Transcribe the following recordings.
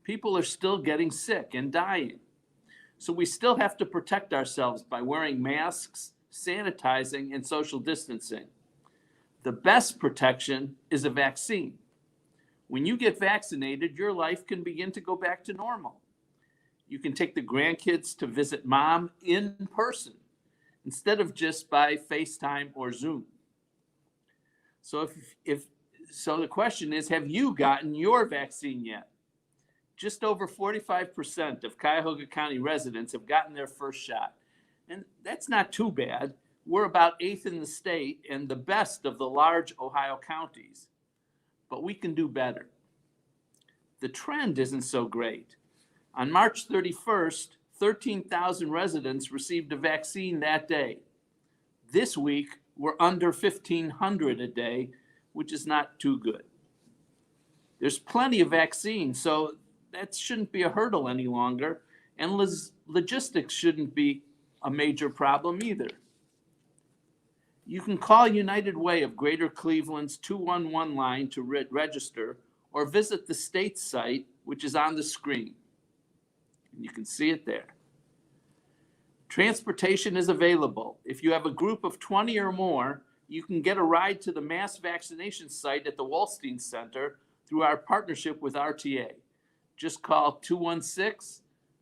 People are still getting sick and dying. So we still have to protect ourselves by wearing masks, sanitizing, and social distancing. The best protection is a vaccine. When you get vaccinated, your life can begin to go back to normal. You can take the grandkids to visit mom in person instead of just by FaceTime or Zoom. So so the question is, have you gotten your vaccine yet? Just over 45% of Cuyahoga County residents have gotten their first shot. And that's not too bad. We're about 8th in the state and the best of the large Ohio counties. But we can do better. The trend isn't so great. On March 31st, 13,000 residents received a vaccine that day. This week, we're under 1,500 a day, which is not too good. There's plenty of vaccines, so that shouldn't be a hurdle any longer, and logistics shouldn't be a major problem either. You can call United Way of Greater Cleveland's 211 line to register, or visit the state site, which is on the screen. You can see it there. Transportation is available. If you have a group of 20 or more, you can get a ride to the mass vaccination site at the Wallstein Center through our partnership with RTA. Just call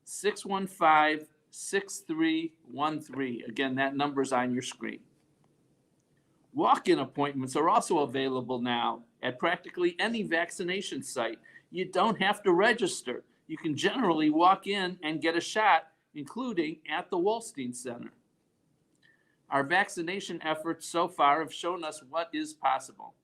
216-615-6313. Again, that number's on your screen. Walk-in appointments are also available now at practically any vaccination site. You don't have to register. You can generally walk in and get a shot, including at the Wallstein Center. Our vaccination efforts so far have shown us what is possible.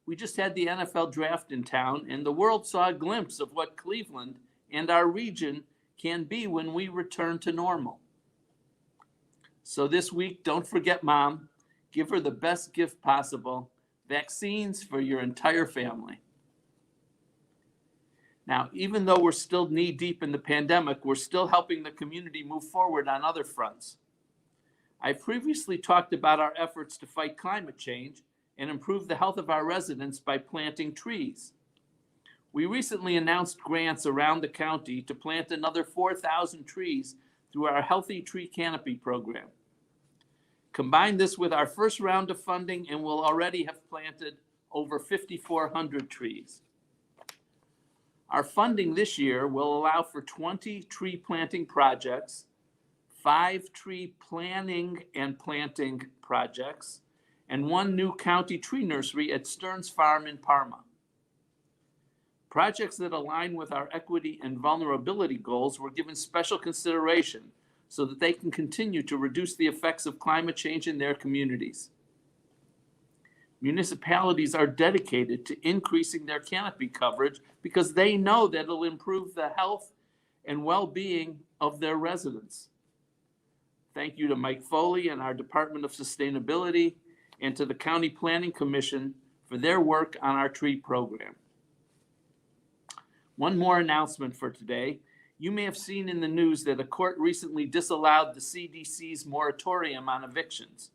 We just had the NFL draft in town, and the world saw a glimpse of what Cleveland and our region can be when we return to normal. So this week, don't forget mom. Give her the best gift possible, vaccines for your entire family. Now, even though we're still knee-deep in the pandemic, we're still helping the community move forward on other fronts. I previously talked about our efforts to fight climate change and improve the health of our residents by planting trees. We recently announced grants around the county to plant another 4,000 trees through our Healthy Tree Canopy program. Combine this with our first round of funding, and we'll already have planted over 5,400 trees. Our funding this year will allow for 20 tree planting projects, 5 tree planning and planting projects, and 1 new county tree nursery at Stearns Farm in Parma. Projects that align with our equity and vulnerability goals were given special consideration so that they can continue to reduce the effects of climate change in their communities. Municipalities are dedicated to increasing their canopy coverage because they know that it'll improve the health and well-being of their residents. Thank you to Mike Foley and our Department of Sustainability, and to the County Planning Commission for their work on our tree program. One more announcement for today. You may have seen in the news that a court recently disallowed the CDC's moratorium on evictions.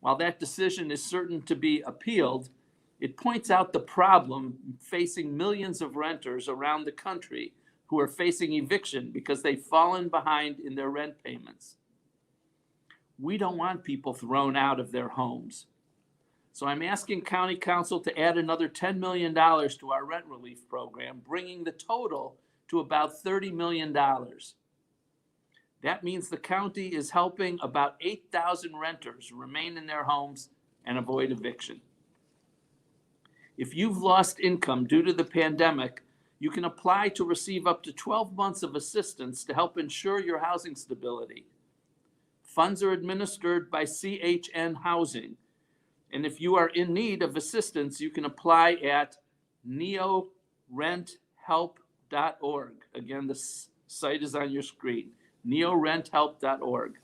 While that decision is certain to be appealed, it points out the problem facing millions of renters around the country who are facing eviction because they've fallen behind in their rent payments. We don't want people thrown out of their homes. So I'm asking County Council to add another $10 million to our rent relief program, bringing the total to about $30 million. That means the county is helping about 8,000 renters remain in their homes and avoid eviction. If you've lost income due to the pandemic, you can apply to receive up to 12 months of assistance to help ensure your housing stability. Funds are administered by CHN Housing. And if you are in need of assistance, you can apply at neorenthelp.org. Again, the site is on your screen, neorenthelp.org.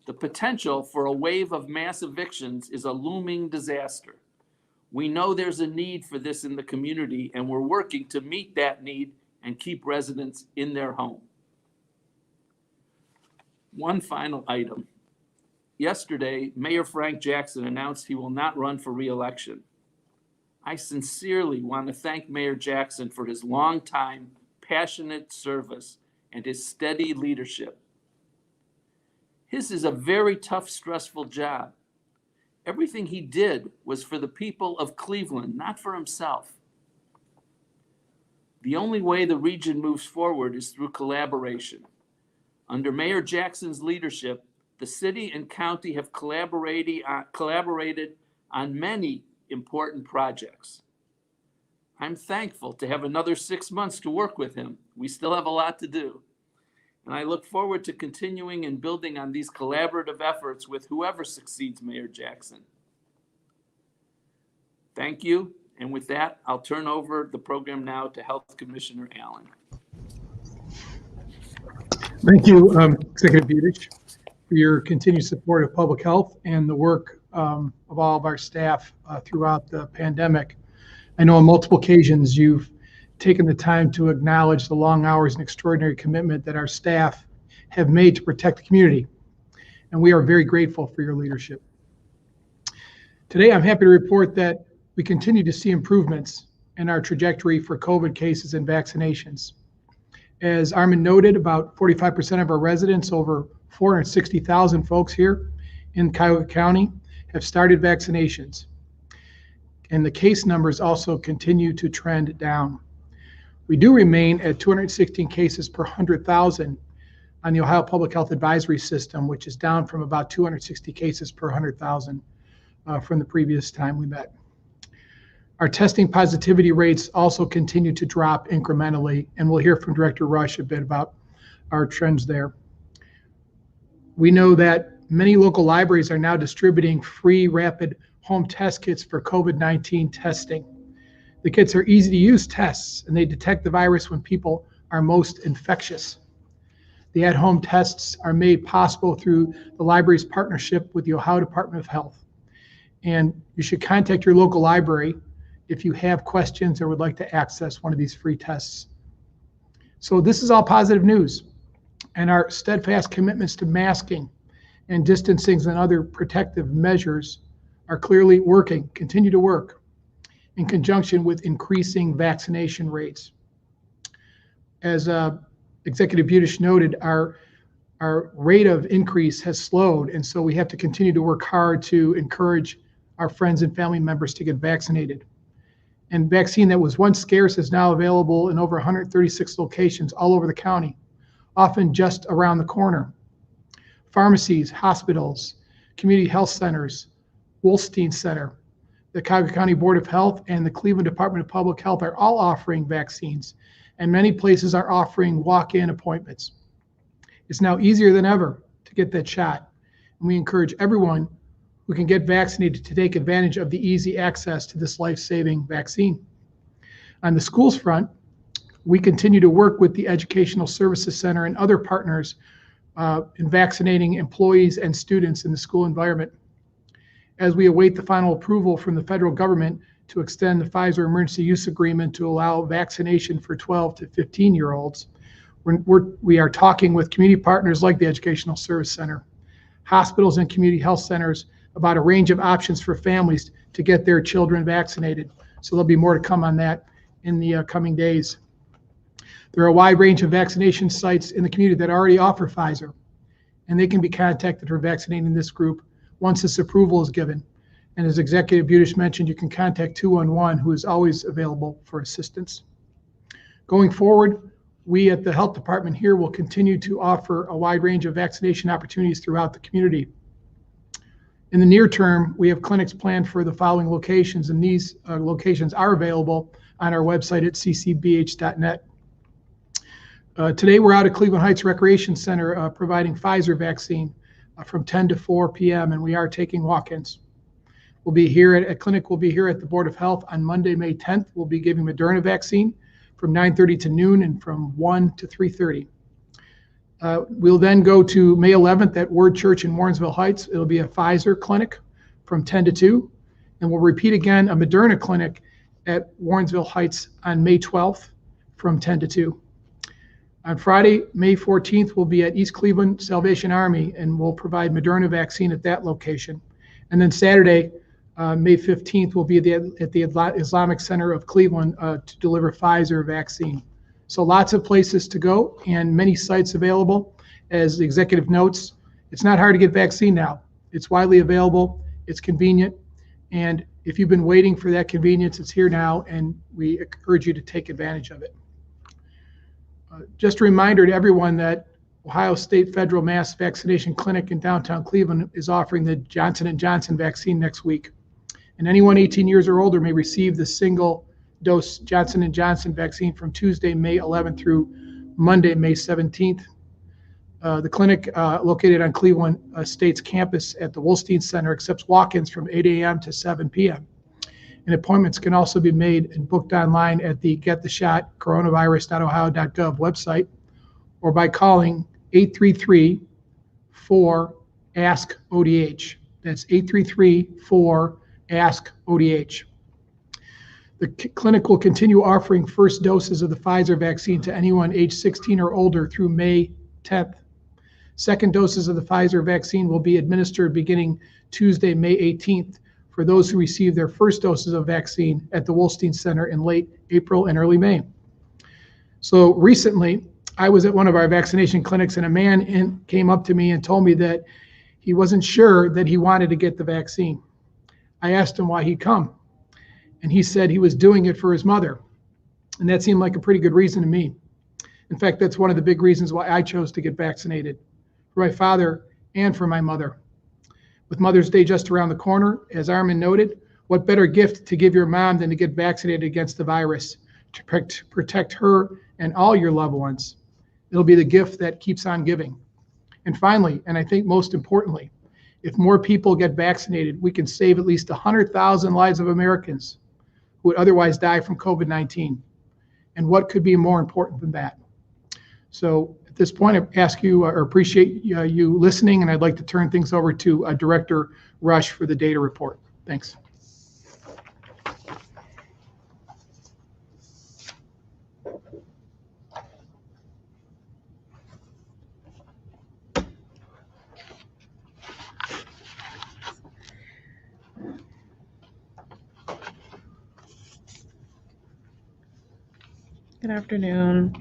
The potential for a wave of mass evictions is a looming disaster. We know there's a need for this in the community, and we're working to meet that need and keep residents in their home. One final item. Yesterday, Mayor Frank Jackson announced he will not run for re-election. I sincerely want to thank Mayor Jackson for his long-time, passionate service and his steady leadership. His is a very tough, stressful job. Everything he did was for the people of Cleveland, not for himself. The only way the region moves forward is through collaboration. Under Mayor Jackson's leadership, the city and county have collaborated on many important projects. I'm thankful to have another 6 months to work with him. We still have a lot to do. And I look forward to continuing and building on these collaborative efforts with whoever succeeds Mayor Jackson. Thank you. And with that, I'll turn over the program now to Health Commissioner Allen. Thank you, Executive Budish, for your continued support of public health and the work of all of our staff throughout the pandemic. I know on multiple occasions you've taken the time to acknowledge the long hours and extraordinary commitment that our staff have made to protect the community, and we are very grateful for your leadership. Today, I'm happy to report that we continue to see improvements in our trajectory for COVID cases and vaccinations. As Armond noted, about 45% of our residents, over 460,000 folks here in Cuyahoga County, have started vaccinations. And the case numbers also continue to trend down. We do remain at 216 cases per 100,000 on the Ohio Public Health Advisory System, which is down from about 260 cases per 100,000 from the previous time we met. Our testing positivity rates also continue to drop incrementally, and we'll hear from Director Rush a bit about our trends there. We know that many local libraries are now distributing free rapid home test kits for COVID-19 testing. The kits are easy to use tests, and they detect the virus when people are most infectious. The at-home tests are made possible through the library's partnership with the Ohio Department of Health. And you should contact your local library if you have questions or would like to access one of these free tests. So this is all positive news, and our steadfast commitments to masking and distancing and other protective measures are clearly working, continue to work, in conjunction with increasing vaccination rates. As Executive Budish noted, our rate of increase has slowed, and so we have to continue to work hard to encourage our friends and family members to get vaccinated. And vaccine that was once scarce is now available in over 136 locations all over the county, often just around the corner. Pharmacies, hospitals, community health centers, Wolstein Center, the Cuyahoga County Board of Health, and the Cleveland Department of Public Health are all offering vaccines, and many places are offering walk-in appointments. It's now easier than ever to get that shot, and we encourage everyone who can get vaccinated to take advantage of the easy access to this life-saving vaccine. On the schools front, we continue to work with the Educational Services Center and other partners in vaccinating employees and students in the school environment. As we await the final approval from the federal government to extend the Pfizer emergency use agreement to allow vaccination for 12 to 15-year-olds, we are talking with community partners like the Educational Service Center, hospitals and community health centers about a range of options for families to get their children vaccinated. So there'll be more to come on that in the coming days. There are a wide range of vaccination sites in the community that already offer Pfizer, and they can be contacted for vaccinating this group once this approval is given. And as Executive Budish mentioned, you can contact 211, who is always available for assistance. Going forward, we at the health department here will continue to offer a wide range of vaccination opportunities throughout the community. In the near term, we have clinics planned for the following locations, and these locations are available on our website at ccbh.net. Today, we're out at Cleveland Heights Recreation Center providing Pfizer vaccine from 10 to 4 p.m., and we are taking walk-ins. We'll be here at clinic. We'll be here at the Board of Health on Monday, May 10th. We'll be giving Moderna vaccine from 9:30 to noon and from 1 to 3:30. We'll then go to May 11th at Word Church in Warrensville Heights. It'll be a Pfizer clinic from 10 to 2. And we'll repeat again a Moderna clinic at Warrensville Heights on May 12th from 10 to 2. On Friday, May 14th, we'll be at East Cleveland Salvation Army, and we'll provide Moderna vaccine at that location. And then Saturday, May 15th, will be at the Islamic Center of Cleveland to deliver Pfizer vaccine. So lots of places to go and many sites available. As the executive notes, it's not hard to get vaccine now. It's widely available, it's convenient, and if you've been waiting for that convenience, it's here now, and we encourage you to take advantage of it. Just a reminder to everyone that Ohio State Federal Mass Vaccination Clinic in downtown Cleveland is offering the Johnson & Johnson vaccine next week. And anyone 18 years or older may receive the single-dose Johnson & Johnson vaccine from Tuesday, May 11th through Monday, May 17th. The clinic located on Cleveland State's campus at the Wolstein Center accepts walk-ins from 8 a.m. to 7 p.m. And appointments can also be made and booked online at the Get the Shot coronavirus.ohio.gov website or by calling 833-4-ASK-ODH. That's 833-4-ASK-ODH. The clinic will continue offering first doses of the Pfizer vaccine to anyone age 16 or older through May 10th. Second doses of the Pfizer vaccine will be administered beginning Tuesday, May 18th for those who received their first doses of vaccine at the Wolstein Center in late April and early May. So recently, I was at one of our vaccination clinics and a man came up to me and told me that he wasn't sure that he wanted to get the vaccine. I asked him why he'd come, and he said he was doing it for his mother, and that seemed like a pretty good reason to me. In fact, that's one of the big reasons why I chose to get vaccinated, for my father and for my mother. With Mother's Day just around the corner, as Armond noted, what better gift to give your mom than to get vaccinated against the virus, to protect her and all your loved ones. It'll be the gift that keeps on giving. And finally, and I think most importantly, if more people get vaccinated, we can save at least 100,000 lives of Americans who would otherwise die from COVID-19. And what could be more important than that? So at this point, I ask you or appreciate you listening, and I'd like to turn things over to Director Rush for the data report. Thanks. Good afternoon.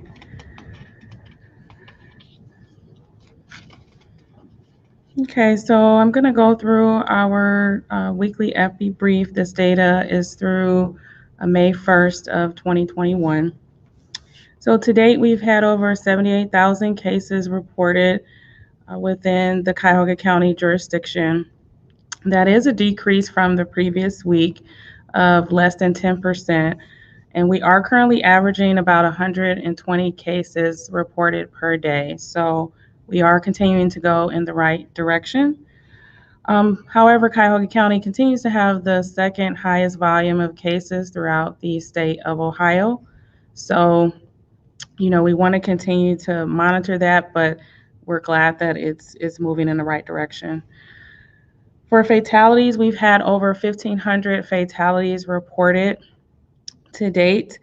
Okay, so I'm going to go through our weekly Epi brief. This data is through May 1st of 2021. So to date, we've had over 78,000 cases reported within the Cuyahoga County jurisdiction. That is a decrease from the previous week of less than 10%. And we are currently averaging about 120 cases reported per day. So we are continuing to go in the right direction. However, Cuyahoga County continues to have the second highest volume of cases throughout the state of Ohio. So, we want to continue to monitor that, but we're glad that it's moving in the right direction. For fatalities, we've had over 1,500 fatalities reported to date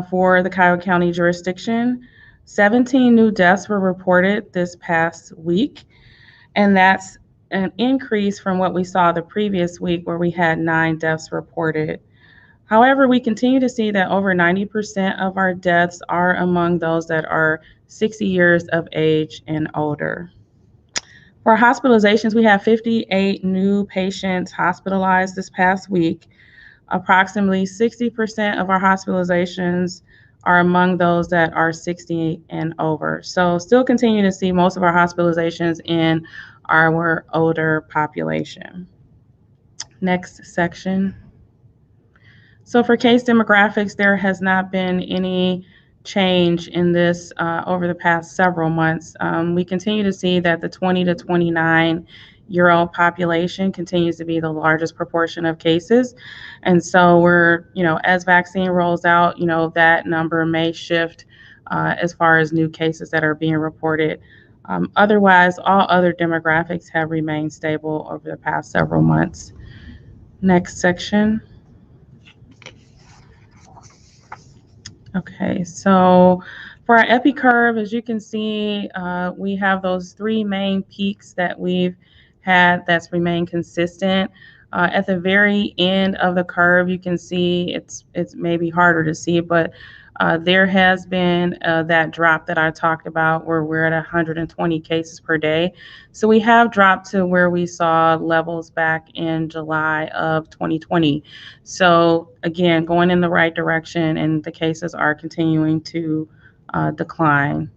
for the Cuyahoga County jurisdiction. 17 new deaths were reported this past week, and that's an increase from what we saw the previous week where we had 9 deaths reported. However, we continue to see that over 90% of our deaths are among those that are 60 years of age and older. For hospitalizations, we have 58 new patients hospitalized this past week. Approximately 60% of our hospitalizations are among those that are 60 and over. So still continue to see most of our hospitalizations in our older population. Next section. So for case demographics, there has not been any change in this over the past several months. We continue to see that the 20 to 29-year-old population continues to be the largest proportion of cases. And so we're, as vaccine rolls out, that number may shift as far as new cases that are being reported. Otherwise, all other demographics have remained stable over the past several months. Next section. Okay, so for our Epi Curve, as you can see, we have those 3 main peaks that we've had that's remained consistent. At the very end of the curve, you can see it's maybe harder to see, but there has been that drop that I talked about where we're at 120 cases per day. So we have dropped to where we saw levels back in July of 2020. So again, going in the right direction, and the cases are continuing to decline.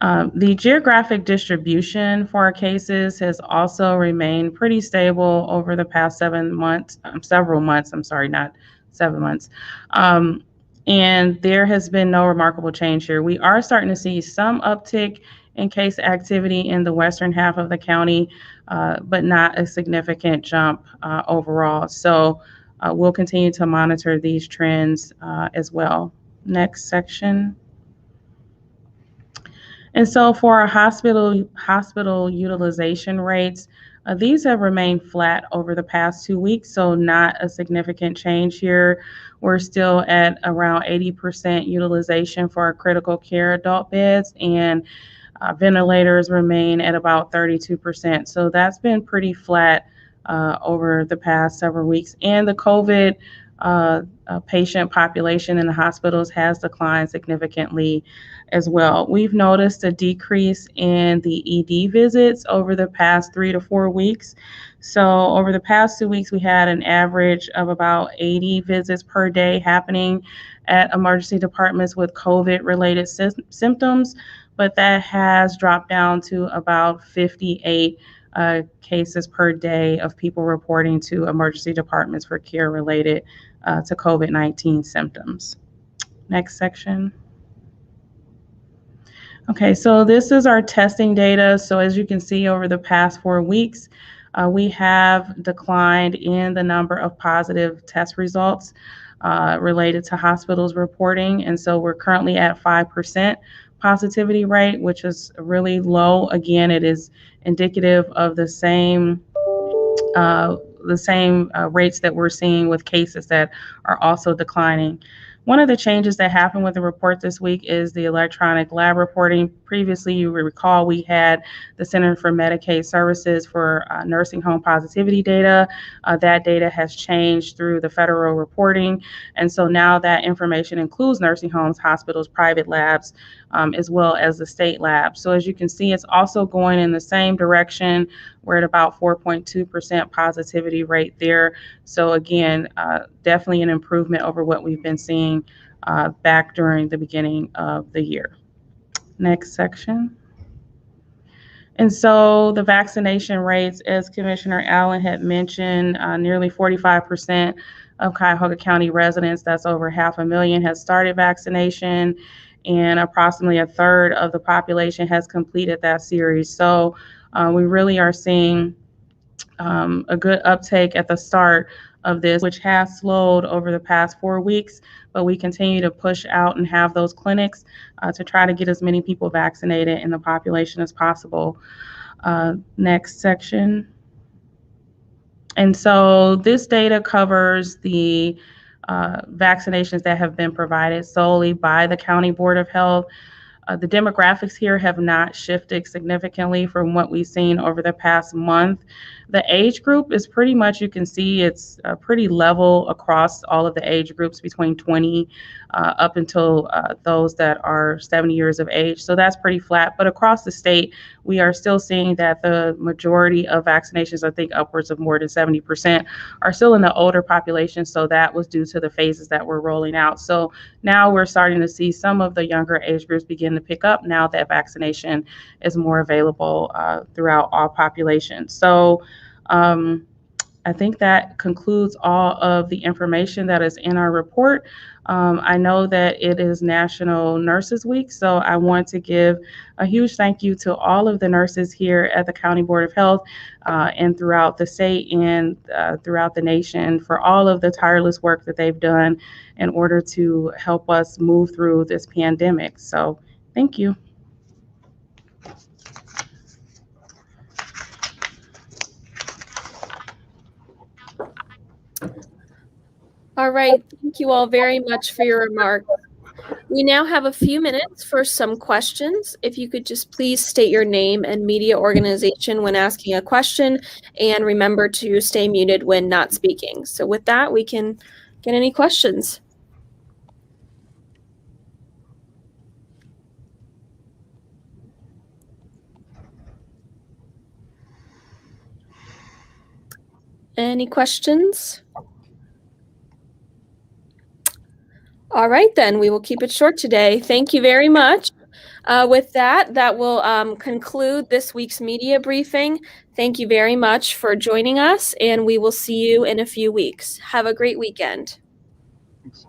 The geographic distribution for our cases has also remained pretty stable over the past several months, I'm sorry, not 7 months. And there has been no remarkable change here. We are starting to see some uptick in case activity in the western half of the county, but not a significant jump overall. So we'll continue to monitor these trends as well. Next section. And so for our hospital utilization rates, these have remained flat over the past 2 weeks, so not a significant change here. We're still at around 80% utilization for our critical care adult beds, and ventilators remain at about 32%. So that's been pretty flat over the past several weeks. And the COVID patient population in the hospitals has declined significantly as well. We've noticed a decrease in the ED visits over the past 3 to 4 weeks. So over the past 2 weeks, we had an average of about 80 visits per day happening at emergency departments with COVID-related symptoms, but that has dropped down to about 58 cases per day of people reporting to emergency departments for care related to COVID-19 symptoms. Next section. Okay, so this is our testing data. So as you can see, over the past 4 weeks, we have declined in the number of positive test results related to hospitals reporting. And so we're currently at 5% positivity rate, which is really low. Again, it is indicative of the same rates that we're seeing with cases that are also declining. One of the changes that happened with the report this week is the electronic lab reporting. Previously, you recall we had the Center for Medicaid Services for nursing home positivity data. That data has changed through the federal reporting. And so now that information includes nursing homes, hospitals, private labs, as well as the state labs. So as you can see, it's also going in the same direction. We're at about 4.2% positivity rate there. So again, definitely an improvement over what we've been seeing back during the beginning of the year. Next section. And so the vaccination rates, as Commissioner Allen had mentioned, nearly 45% of Cuyahoga County residents, that's over 500,000, has started vaccination, and approximately a third of the population has completed that series. So we really are seeing a good uptake at the start of this, which has slowed over the past 4 weeks, but we continue to push out and have those clinics to try to get as many people vaccinated in the population as possible. Next section. And so this data covers the vaccinations that have been provided solely by the County Board of Health. The demographics here have not shifted significantly from what we've seen over the past month. The age group is pretty much, you can see it's pretty level across all of the age groups between 20 up until those that are 70 years of age. So that's pretty flat. But across the state, we are still seeing that the majority of vaccinations, I think upwards of more than 70%, are still in the older population. So that was due to the phases that we're rolling out. So now we're starting to see some of the younger age groups begin to pick up now that vaccination is more available throughout all populations. So I think that concludes all of the information that is in our report. I know that it is National Nurses Week, so I want to give a huge thank you to all of the nurses here at the County Board of Health and throughout the state and throughout the nation for all of the tireless work that they've done in order to help us move through this pandemic. So thank you. All right, thank you all very much for your remarks. We now have a few minutes for some questions. If you could just please state your name and media organization when asking a question, and remember to stay muted when not speaking. So with that, we can get any questions. Any questions? All right, then we will keep it short today. Thank you very much. With that, that will conclude this week's media briefing. Thank you very much for joining us, and we will see you in a few weeks. Have a great weekend. Thanks.